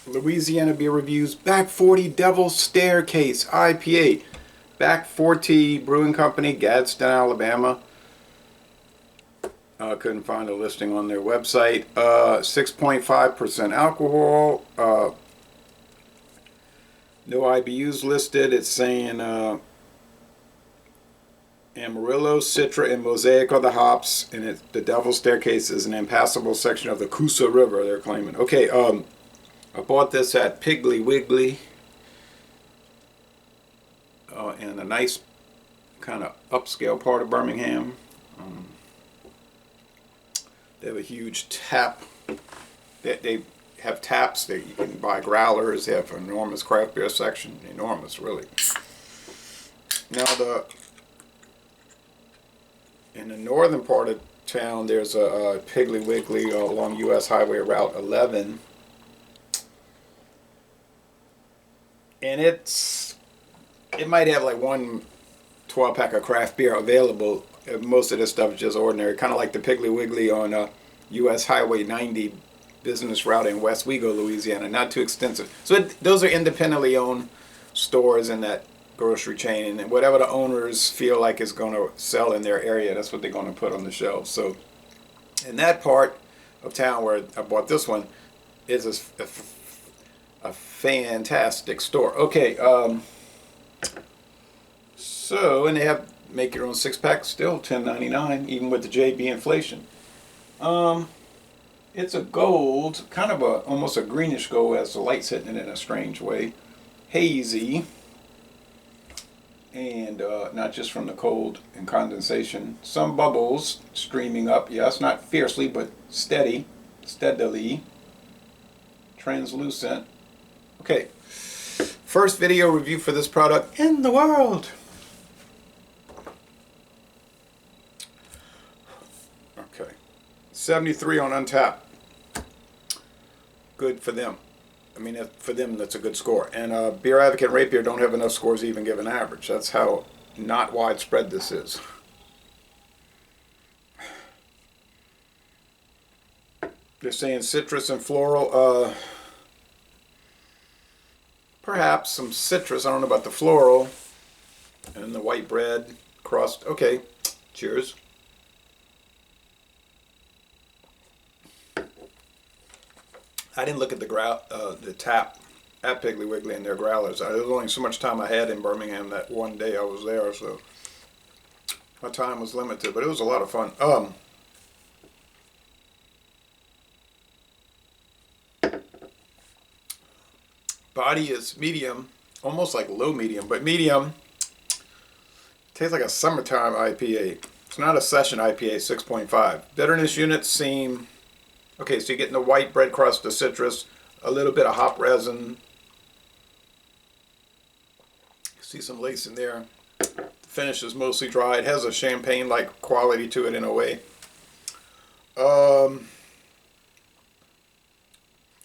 Louisiana beer reviews. Back 40 Devil's Staircase IPA. Back 40 Brewing Company, Gadsden, Alabama. Couldn't find a listing on their website. 6.5% alcohol. No IBUs listed. It's saying Amarillo, Citra, and Mosaic are the hops, and the Devil's Staircase is an impassable section of the Coosa River, they're claiming. Okay, I bought this at Piggly Wiggly in a nice kind of upscale part of Birmingham. They have a huge tap. They have taps. You can buy growlers. They have an enormous craft beer section. Enormous, really. Now, in the northern part of town, there's a Piggly Wiggly along U.S. Highway Route 11. And it might have like one 12-pack of craft beer available. Most of this stuff is just ordinary, kind of like the Piggly Wiggly on U.S. Highway 90 business route in West Wego, Louisiana. Not too extensive. So those are independently owned stores in that grocery chain, and whatever the owners feel like is going to sell in their area, that's what they're going to put on the shelves. So in that part of town where I bought this one is a fantastic store. Okay, so, and they have make your own 6-pack still $10.99 even with the JB inflation. It's a gold, kind of almost a greenish gold, as the light's hitting it in a strange way. Hazy, and not just from the cold and condensation. Some bubbles streaming up, yes, not fiercely, but steadily. Translucent. Okay, first video review for this product in the world. Okay, 73 on Untappd. Good for them. I mean, for them, that's a good score. And Beer Advocate and Rate Beer don't have enough scores to even give an average. That's how not widespread this is. They're saying citrus and floral. Perhaps some citrus. I don't know about the floral. And the white bread crust. Okay, cheers. I didn't look at the tap at Piggly Wiggly and their growlers. There was only so much time I had in Birmingham that one day I was there, so my time was limited, but it was a lot of fun. Body is medium, almost like low medium, but medium. Tastes like a summertime IPA. It's not a session IPA, 6.5. Bitterness units seem... Okay, so you're getting the white bread crust, the citrus, a little bit of hop resin. See some lace in there. The finish is mostly dry. It has a champagne-like quality to it in a way.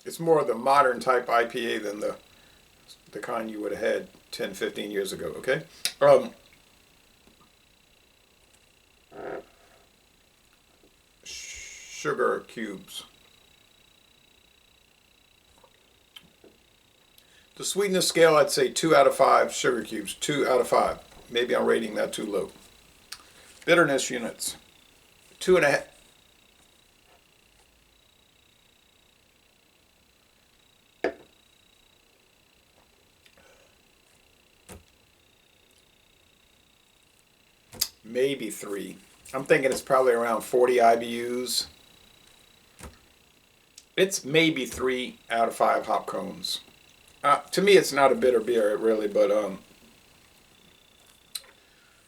It's more of the modern type IPA than the kind you would have had 10, 15 years ago, okay? Sugar cubes. The sweetness scale, I'd say 2 out of 5 sugar cubes. 2 out of 5. Maybe I'm rating that too low. Bitterness units. 2.5. Maybe 3. I'm thinking it's probably around 40 IBUs. It's maybe 3 out of 5 hop cones. To me, it's not a bitter beer, really, but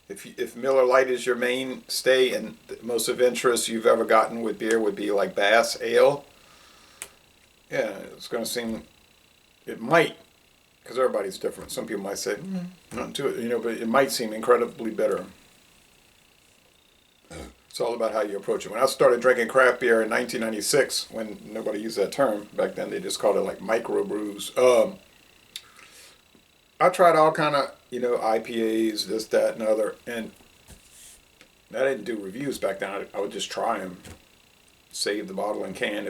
if Miller Lite is your mainstay and the most adventurous you've ever gotten with beer would be like Bass Ale, yeah, it's going to seem, it might, because everybody's different. Some people might say, nothing to it, but it might seem incredibly bitter. It's all about how you approach it. When I started drinking craft beer in 1996, when nobody used that term, back then they just called it like microbrews. I tried all kind of, IPAs, this, that, and other, and I didn't do reviews back then. I would just try them, save the bottle and can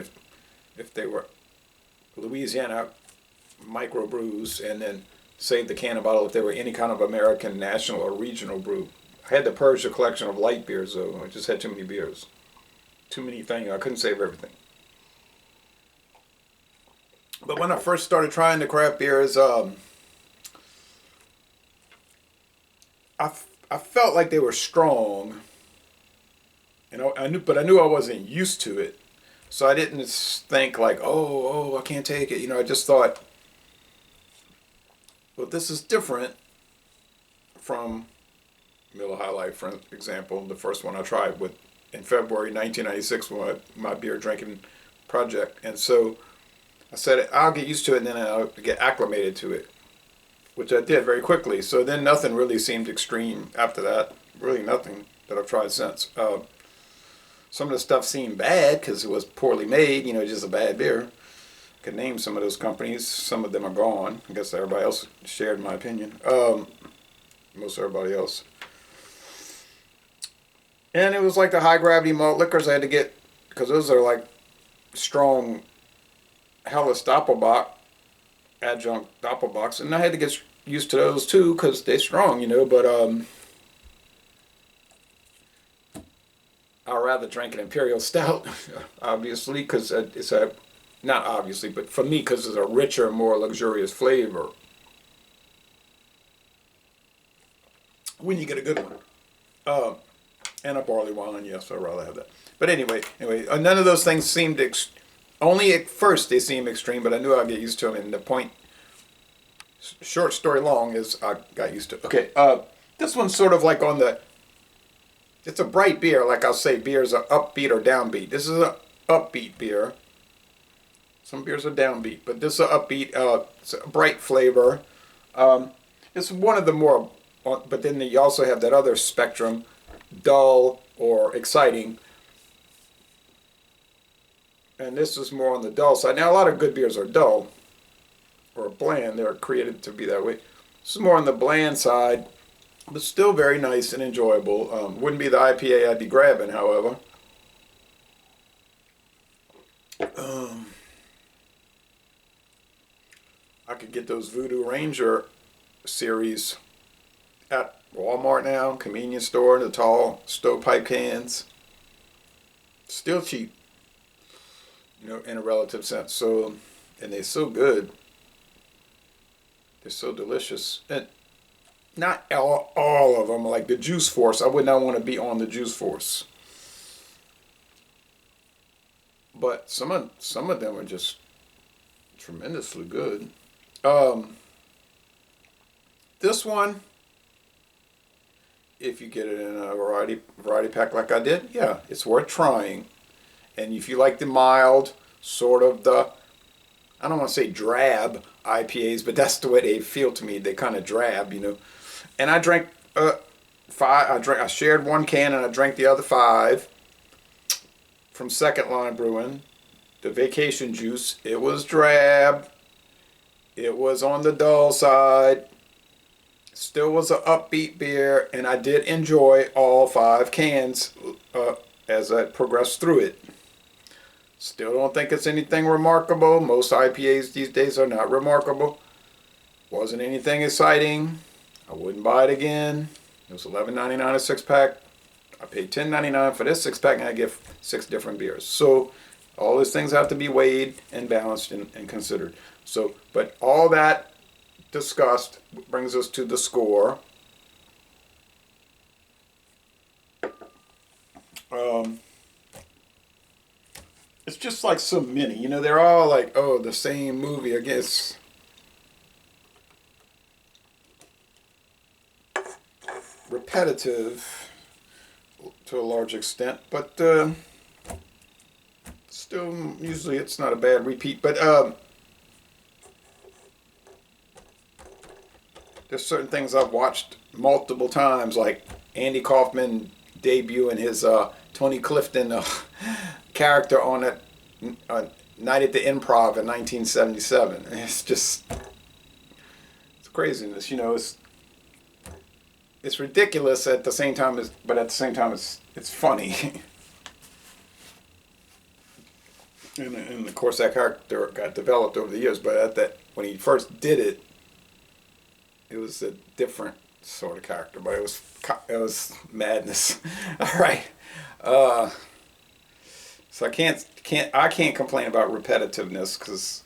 if they were Louisiana. microbrews and then save the can and bottle if there were any kind of American national or regional brew. I had to purge the collection of light beers though. I just had too many beers. Too many things. I couldn't save everything. But when I first started trying the craft beers, I felt like they were strong, but I knew I wasn't used to it, so I didn't think like, I can't take it. I just thought, well, this is different from Miller High Life, for example, the first one I tried in February 1996 with my beer drinking project, and so I said I'll get used to it and then I'll get acclimated to it, which I did very quickly. So then nothing really seemed extreme after that. Really nothing that I've tried since. Some of the stuff seemed bad because it was poorly made, just a bad beer. I could name some of those companies. Some of them are gone. I guess everybody else shared my opinion. Most everybody else. And it was like the high gravity malt liquors I had to get, because those are like strong Helles Doppelbock, adjunct Doppelbocks, and I had to get used to those too because they're strong, but I'd rather drink an Imperial Stout, obviously, because it's not obviously, but for me, because it's a richer, more luxurious flavor. When you get a good one. And a barley wine, yes, I'd rather have that. But anyway, none of those things seemed, only at first they seemed extreme, but I knew I'd get used to them, and the point, short story long, is I got used to it. Okay, this one's sort of like it's a bright beer, like I'll say beers are upbeat or downbeat. This is an upbeat beer. Some beers are downbeat, but this is an upbeat, it's a bright flavor. It's one of the more, but then you also have that other spectrum, dull or exciting. And this is more on the dull side. Now, a lot of good beers are dull or bland. They're created to be that way. This is more on the bland side, but still very nice and enjoyable. Wouldn't be the IPA I'd be grabbing, however. I could get those Voodoo Ranger series at Walmart now, convenience store, the tall stovepipe cans. Still cheap, in a relative sense. So, and they're so good. They're so delicious. And not all of them, like the Juice Force. I would not want to be on the Juice Force. But some of them are just tremendously good. This one, if you get it in a variety pack like I did, yeah, it's worth trying. And if you like the mild, sort of I don't want to say drab IPAs, but that's the way they feel to me. They kind of drab, And I drank 5. I shared one can and I drank the other 5 from Second Line Brewing. The Vacation Juice. It was drab. It was on the dull side. Still was an upbeat beer, and I did enjoy all 5 cans as I progressed through it. Still don't think it's anything remarkable. Most IPAs these days are not remarkable. Wasn't anything exciting. I wouldn't buy it again. It was $11.99 a 6-pack. I paid $10.99 for this 6-pack, and I get 6 different beers. So all these things have to be weighed and balanced and considered. So, but all that discussed brings us to the score. It's just like so many, they're all like, the same movie, I guess. Repetitive to a large extent, but still, usually it's not a bad repeat, but there's certain things I've watched multiple times, like Andy Kaufman debuting his Tony Clifton character on a Night at the Improv in 1977. It's just, it's craziness, it's ridiculous at the same time, but at the same time it's funny. And of course, that character got developed over the years. But at that, when he first did it, it was a different sort of character. But it was madness. All right. Uh, so I can't complain about repetitiveness because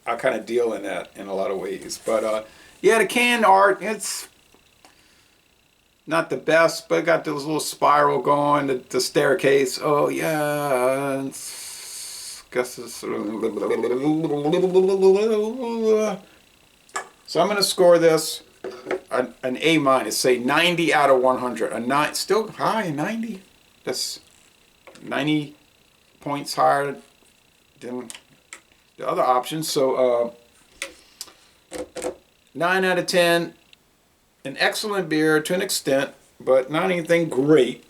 I kind of deal in that in a lot of ways. But yeah, the canned art, it's not the best, but it got this little spiral going, the staircase. Oh yeah, guess it's sort of. So I'm gonna score this an A minus, say 90 out of 100. A nine, still high, 90. That's 90 points higher than the other options. So 9 out of 10. An excellent beer to an extent, but not anything great.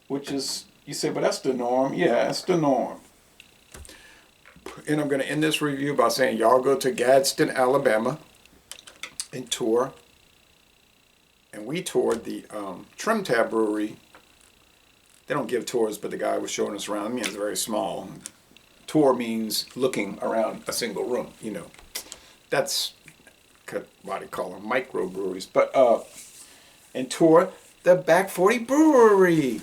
Which is, you say, but that's the norm. Yeah, that's the norm. And I'm going to end this review by saying y'all go to Gadsden, Alabama and tour. And we toured the Trim Tab Brewery. They don't give tours, but the guy was showing us around. I mean, it's very small. Tour means looking around a single room, you know. That's what do you call them, microbreweries. But and tour the Back 40 Brewery.